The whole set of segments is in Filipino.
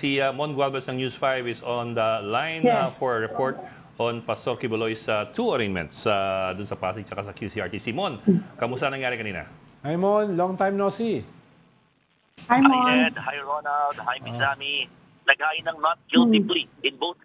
Si Mon Gualvez ng News 5 is on the line for a report on Pastor Kibuloy's two arraignments dun sa Pasig at sa QCRTC. Mon, kamusta nangyari kanina? Hi Mon, long time no see. Hi Ed, hi Ronald, hi Miss Sammy. Naghain ng not guilty plea in both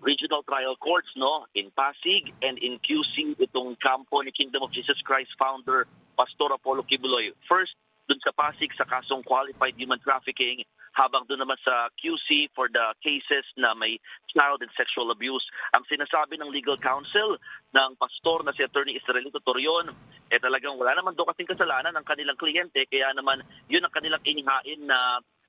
regional trial courts, no, in Pasig and in QC, itong kampo ni Kingdom of Jesus Christ founder Pastor Apollo Kibuloy. First dun sa Pasig sa kasong qualified human trafficking, habang dun naman sa QC for the cases na may child and sexual abuse. Ang sinasabi ng legal counsel ng pastor na si Attorney Israelito Torion, talagang wala naman doon kasing kasalanan ng kanilang kliyente, kaya naman yun ang kanilang inihain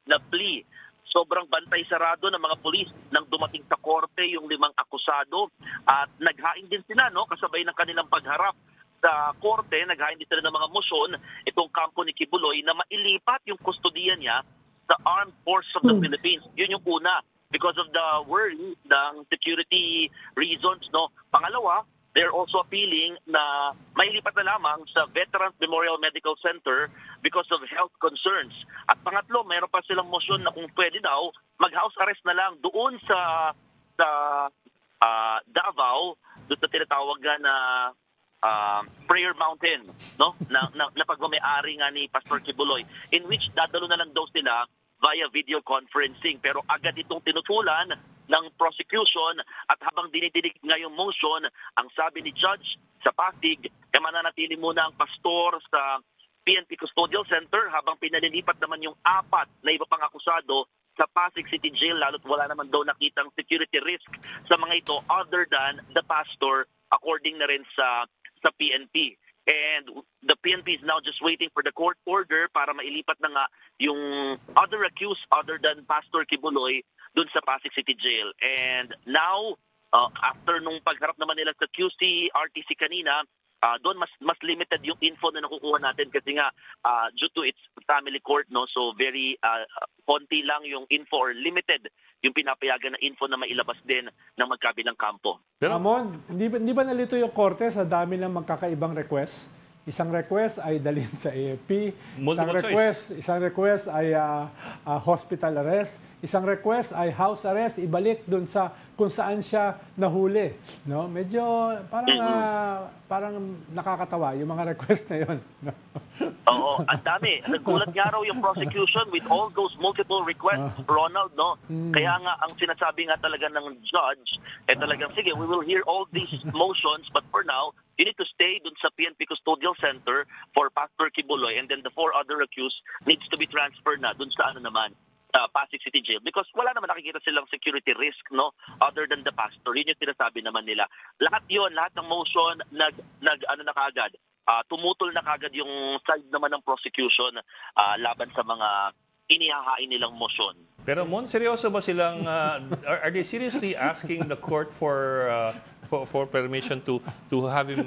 na plea. Sobrang bantay sarado ng mga pulis nang dumating sa korte yung 5 akusado at naghain din sila, no, kasabay ng kanilang pagharap sa korte, naghain din sila ng mga motion itong kampo ni Kibuloy na mailipat yung kustodiya niya sa Armed Forces of the Philippines. Yun yung una, because of the worry ng security reasons, no. Pangalawa, they're also appealing na mailipat na lamang sa Veterans Memorial Medical Center because of health concerns. At pangatlo, mayroon pa silang motion na kung pwede daw, mag-house arrest na lang doon sa Davao, doon sa tinatawag na Prayer Mountain, no, na pagmamayari nga ni Pastor Kibuloy, in which dadalo na lang daw sila via video conferencing. Pero agad itong tinutulan ng prosecution at habang dinidinig nga yung motion, ang sabi ni Judge sa Pasig, mananatili muna ang pastor sa PNP Custodial Center habang pinalilipat naman yung 4 na iba pang akusado sa Pasig City Jail, lalo't wala naman daw nakitang security risk sa mga ito other than the pastor, according na rin sa PNP. And the PNP is now just waiting for the court order para mailipat na nga yung other accused other than Pastor Kibuloy dun sa Pasig City Jail. And now, after nung pagharap naman nila sa QC, RTC kanina, doon mas limited yung info na nakukuha natin kasi nga due to its family court, no, so very konti lang yung info or limited yung pinapayagan na info na mailabas din ng magkabilang kampo. Pero Amon, hindi ba nalito yung korte sa dami ng magkakaibang request? Isang request ay dalhin sa AFP, isang request ay hospital arrest, isang request ay house arrest, ibalik doon sa kung saan siya nahuli, no? Medyo parang nakakatawa yung mga request na 'yon. Oo, ang dami. Nagulat nga raw yung prosecution with all those multiple requests, Ronald, no? Kaya nga ang sinasabi nga talaga ng judge, talagang sige, we will hear all these motions, but for now, you need to stay dun sa PNP Custodial Center for Pastor Kibuloy, and then the 4 other accused needs to be transferred na dun sa Pasig City Jail, because wala naman nakikita silang security risk, no, other than the pastor. Yun yung sinasabi naman nila. Lahat ng motion na kaagad, tumutol na kaagad yung side naman ng prosecution laban sa mga inihahain nilang motion. Pero Mon, seryoso ba silang, are they seriously asking the court for permission to have him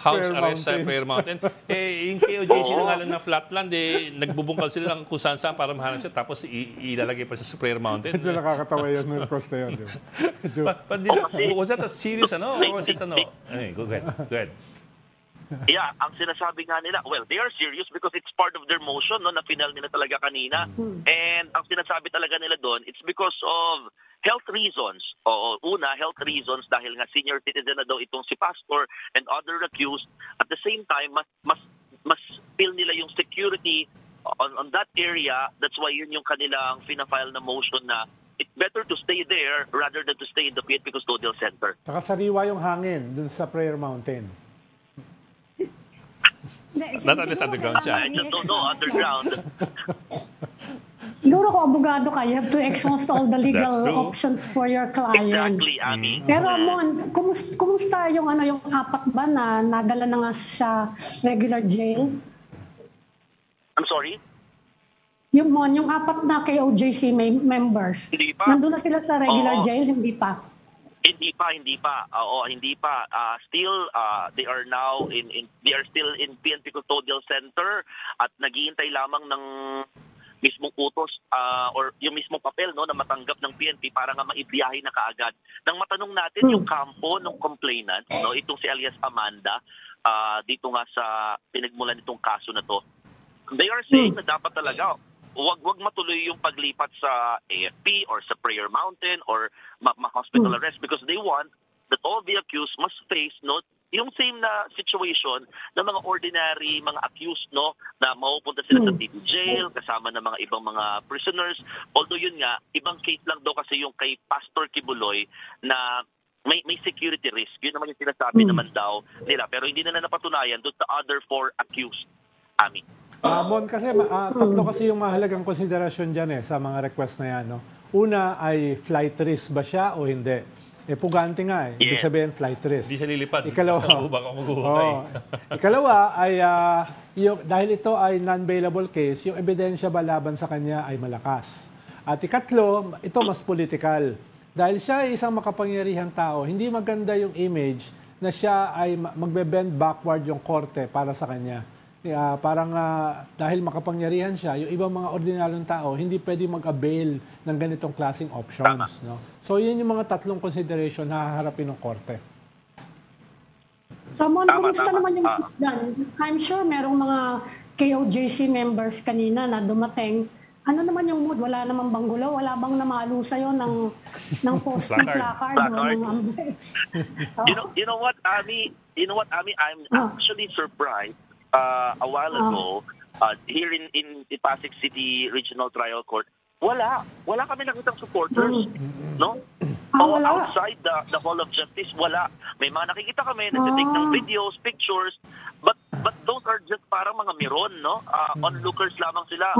house arrest sa Prayer Mountain? Yung KOJC na nga lang na flatland, nagbubungkal sila lang kung saan-saan para mahanap siya, tapos ilalagay pa siya sa Prayer Mountain. Medyo nakakatawa yung request na yun. Was that a serious or was it Go ahead. Yeah, ang sinasabi nga nila, well, they are serious because it's part of their motion, no, na final nila talaga kanina. And ang sinasabi talaga nila doon, it's because of health reasons. Una, health reasons dahil nga senior citizen na daw itong si pastor and other accused. At the same time, mas feel nila yung security on that area. That's why yun yung kanilang fina-file na motion na it's better to stay there rather than to stay in the PNP Custodial Center. Saka sariwa yung hangin dun sa Prayer Mountain. Not unless underground siya. I just don't know, underground. Siguro kung abogado ka, you have to exhaust all the legal options for your client. Exactly, Ami. Pero Mon, kumusta yung 4 ba na nadala na nga sa regular jail? I'm sorry? Yung 4 na KOJC members. Hindi pa. Nandun na sila sa regular jail, hindi pa? Hindi pa. Oo, hindi pa. Still, they are now they are still in PNP Custodial Center at naghihintay lamang ng mismong utos or yung mismong papel, no, na matanggap ng PNP para nga maibiyahe na kaagad. Nang matanong natin yung kampo ng complainant, no, itong si alias Amanda, dito nga sa pinagmulan nitong kaso na to. They are saying na dapat talaga wag matuloy yung paglipat sa AFP or sa Prayer Mountain or ma-hospital arrest because they want that all the accused must face yung same na situation ng mga ordinary, mga accused, na mapupunta sila sa TV jail, kasama ng mga ibang mga prisoners. Although yun nga, ibang case lang daw kasi yung kay Pastor Kibuloy na may security risk. Yun naman yung sinasabi naman daw nila. Pero hindi na napatunayan doon sa other 4 accused. Ami. Mon, kasi tatlo kasi yung mahalagang konsiderasyon dyan sa mga request na yan. No? Una ay flight risk ba siya o hindi? Pugante nga Ibig sabihin flight risk. Hindi siya lilipad. Ikalawa, baka maghuhukay. Ikalawa ay dahil ito ay non-bailable case, yung ebidensya ba laban sa kanya ay malakas. At ikatlo, ito mas political. Dahil siya ay isang makapangyarihang tao, hindi maganda yung image na siya ay magbe-bend backward yung korte para sa kanya. Dahil makapangyarihan siya, yung ibang mga ordinaryong tao hindi pwede mag-avail ng ganitong klaseng options. No? So, yun yung mga tatlong consideration na haharapin ng korte. Ramon, kumusta naman yung I'm sure merong mga KOJC members kanina na dumating. Ano naman yung mood? Wala namang banggulo? Wala bang namalo sa'yo ng post placard? You know what, Ami? I'm actually surprised. A while ago, here in Pasig City Regional Trial Court, wala kami nakitang supporters, no? Outside the Hall of Justice, wala. May mga nakikita kami nagtitake ng videos, pictures, but those are just parang mga miron, no? Onlookers lamang sila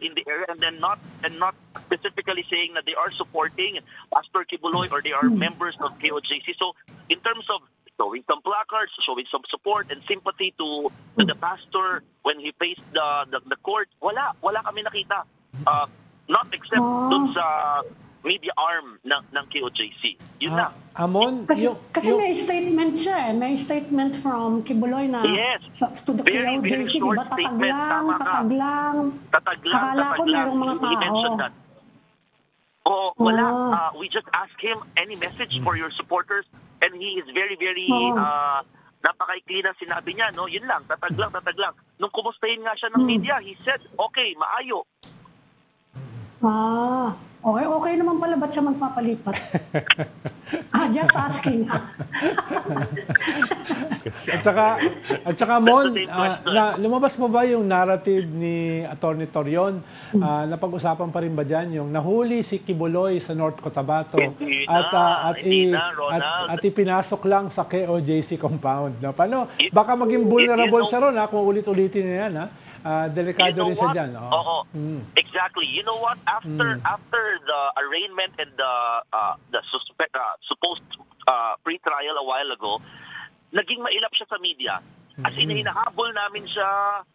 in the area, and not specifically saying that they are supporting Pastor Kibuloy or they are members of KOJC. So in terms of showing some placards, showing some support and sympathy to the pastor when he faced the court, wala kami nakita. Not except dun sa media arm ng KOJC. Yun na. Amon, kasi may statement siya May statement from Kibuloy na to the KOJC. Diba tataglang. Akala ko merong mga tao. He mentioned that. Wala. We just asked him any message for your supporters and he is very, very napakaikli na sinabi niya, no? Yun lang, tataglang. Nung kumustahin nga siya ng media, he said, okay, maayo. Okay naman pala, ba't siya magpapalipat? Just asking. At saka Mon, lumabas mo ba yung narrative ni Atty. Torion? Napag-usapan pa rin ba dyan yung nahuli si Kibuloy sa North Cotabato at ipinasok lang sa KOJC compound? No? Paano? Baka maging vulnerable siya ron kung ulit-ulitin na yan. Delikado rin siya dyan. Exactly. You know what? After the arraignment and the supposed pre-trial a while ago, naging mailap siya sa media. As in, hinahabol namin siya,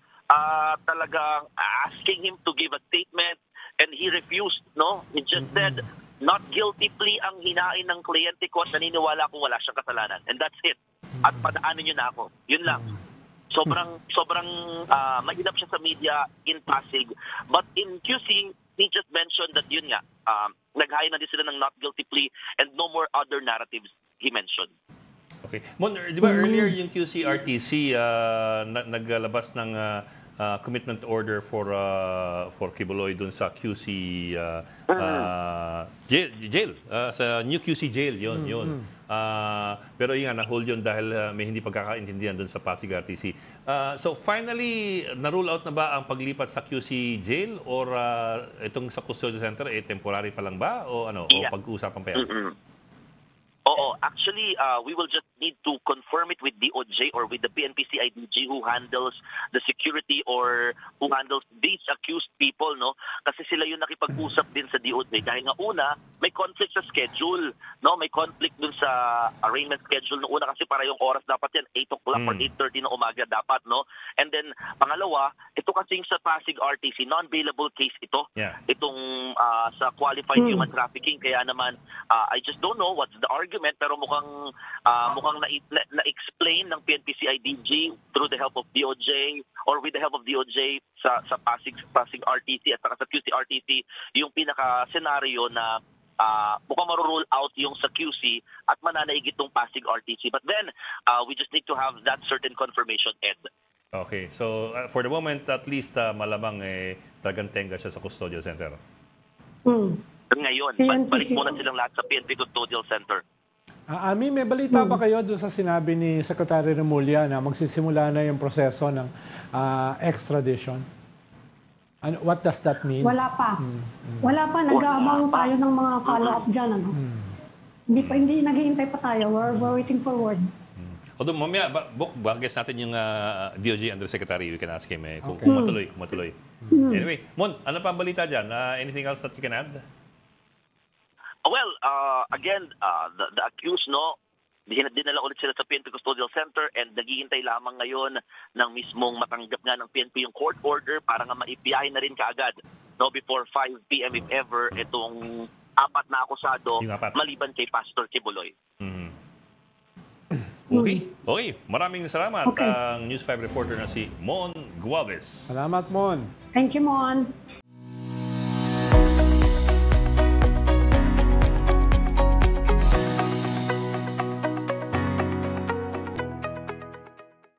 talagang asking him to give a statement, and he refused, no? He just said, not guilty plea ang hinain ng kliyente ko at naniniwala ko wala siyang kasalanan. And that's it. At padaanin niyo na ako. Yun lang. Sobrang mahirap siya sa media in Pasig. But in QC, he just mentioned that yun nga, nag-hire na din sila ng not guilty plea and no more other narratives he mentioned. Okay. Mon, di ba earlier yung QC-RTC naglalabas ng commitment order for Kibuloy dun sa QC jail sa New QC jail yun. Pero yun nga, na-hold yun dahil may hindi pagkakaintindihan dun sa Pasig RTC. So finally, na-rule out na ba ang paglipat sa QC jail or itong sa custodial center temporary pa lang ba o ano o pag-uusapan pa yan? Actually, we will just need to confirm it with DOJ or with the PNP-CIDG who handles the security or who handles these accused people, no? Kasi sila yung nakipag-usap din sa DOJ. Dahil nga una, may conflict sa schedule, no? May conflict dun sa arraignment schedule no una kasi para yung oras dapat yan, 8 o'clock or 8:30 na umaga dapat, no? And then, pangalawa, ito kasing sa Pasig RTC, non-bailable case ito. Yeah. Itong sa qualified human trafficking. Kaya naman, I just don't know what's the argument, pero mukhang na-explain ng PNP-CIDG through the help of DOJ or with the help of DOJ sa Pasig RTC at sa QC RTC yung pinaka-senaryo na mukhang marurule out yung sa QC at mananaig itong Pasig RTC. But then, we just need to have that certain confirmation, Ed. Okay. So, for the moment, at least malamang talagang tenga siya sa custodial center. Ngayon, balik muna silang lahat sa PNP Custodial Center. Ami, may balita ba kayo doon sa sinabi ni Secretary Remulla na magsisimula na yung proseso ng extradition? What does that mean? Wala pa. Wala pa. Nag-aabang tayo ng mga follow-up dyan. Ano? Hindi naghihintay pa tayo. We're waiting for word. Although, mamaya, bagay natin yung DOJ Undersecretary. We can ask him kung matuloy. Anyway, Mon, ano pa ang balita dyan? Anything else that you can add? Well, again, the accused, no, dinala ulit sila sa PNP Custodial Center and naghihintay lamang ngayon ng mismong matanggap nga ng PNP yung court order para nga maipiyahin na rin kaagad, no, before 5 p.m. if ever itong 4 na akusado maliban kay Pastor Kibuloy. Okay. Maraming salamat ang News 5 reporter na si Mon Gualvez. Salamat, Mon. Thank you, Mon.